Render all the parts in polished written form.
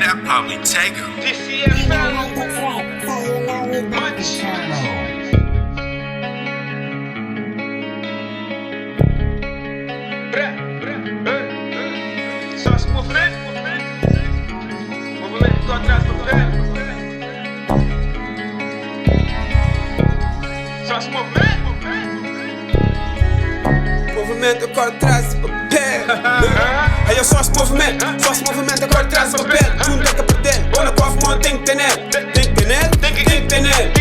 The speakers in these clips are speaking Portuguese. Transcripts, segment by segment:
that probably take her. Só se movimento com atrás pra correr. Só se movimento corre atrás do papel. Aí eu só se movimento corre atrás do papel. Junto é que perder, olha qual mão tem que ter nele. Tem que ter nele.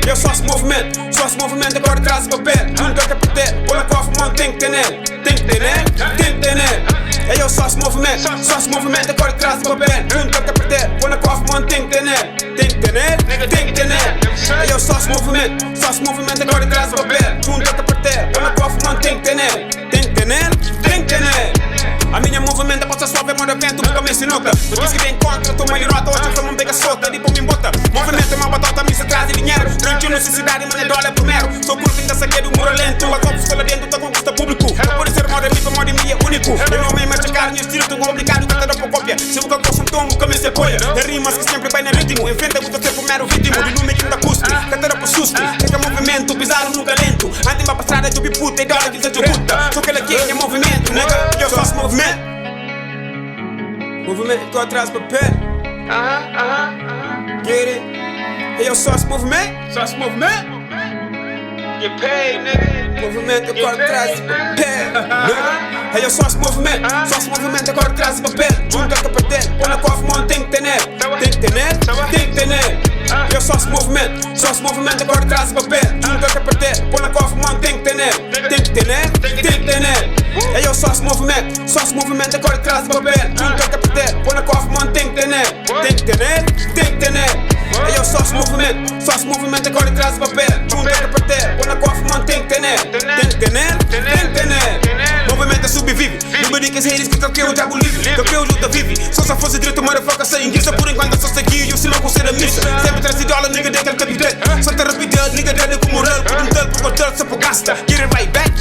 Eu só se movimento corre atrás do papel. Junto é que perder, olha qual mão tem que ter nele. Tem que ter nele. Aí eu só se movimento corre atrás do papel. Junto é que perder, olha qual mão tem que ter nele. Tem que ter nele. Aí eu só se movimento corre atrás do papel. Junto é que perder, olha qual mão tem que ter nele. Tem que ter nele. A minha movimenta passa suave, mora vento, nunca me se nota. Tu diz que vem contra, tu me rota, hoje foi uma pega solta, tipo me bota. Movimento é uma batata, me se traz dinheiro. Durante a necessidade, mano, é dólar primeiro. Sou curto, ainda saquei do muro lento. A copa escola dentro, tá conquista público. Por ser moda, moda em mim é único. Eu não me machucar, meu estilo, tu complicado, que te dá cópia. Se eu gosto um tom, nunca me se apoia. É rimas que sempre vai no ritmo. Enfrenta o teu mero ritmo. De número que não dá custo, que te dá pro susto. Fica movimento, pisado nunca lento. Antes vai pra estrada, tu biputa, e dólar que se executa. Só que ele aqui é movimento, nega. Eu faço movimento. Movimento com atrás do papel. Get it? E eu só se movimento. Get paid, nigga. Movimento com atrás do papel. E eu só se movimento com atrás do papel. Junto é que perder, olha qual mão tem que ter nele. Tem que ter nele. Eu só se movimento com atrás do papel. Junto é que perder, olha qual mão tem que ter nele. Tem que ter nele. E eu só se movimento com atrás do papel. Junto é que perder, olha qual mão tem que ter nele. Tem que ter nele. E eu só se movimento com atrás do papel. Junto é que perder, olha qual mão tem que ter nele. Tem que ter nele. Movimento é subvive. Número que as redes que eu diabo livre. Que eu luta vive. Só se fosse direito, motherfucker, sem guisa. Por enquanto só segui, eu se não considero missa. Sempre traz dólar, nigga, daquele capitete. Só te repetir, nigga, dele com moral. Por um tel, por hotel, só por gasta. Get it right back.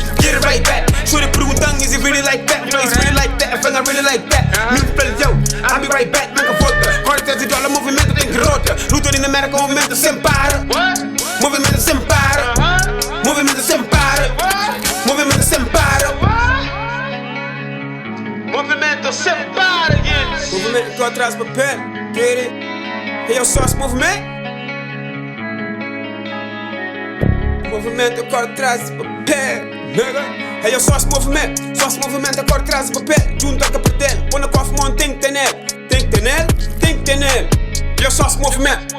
Show de perguntando, is it really like that? No, it's really like that, if I really like that. Me play, yo, I'll be right back, nunca volta. Corre traz dólar, movimento tem que rota. Luta na América, movimento sem para. Movimento sem para. Movimento sem para. Movimento sem para. Movimento separa, yes. Movimento com atrás do papel. Get it? E eu só se movimento. Movimento com atrás do papel. E eu só se movimento com atrás do papel. Junto a que perder, põe na qual mão tem que ter nele. Tem que ter nele. Eu só se movimento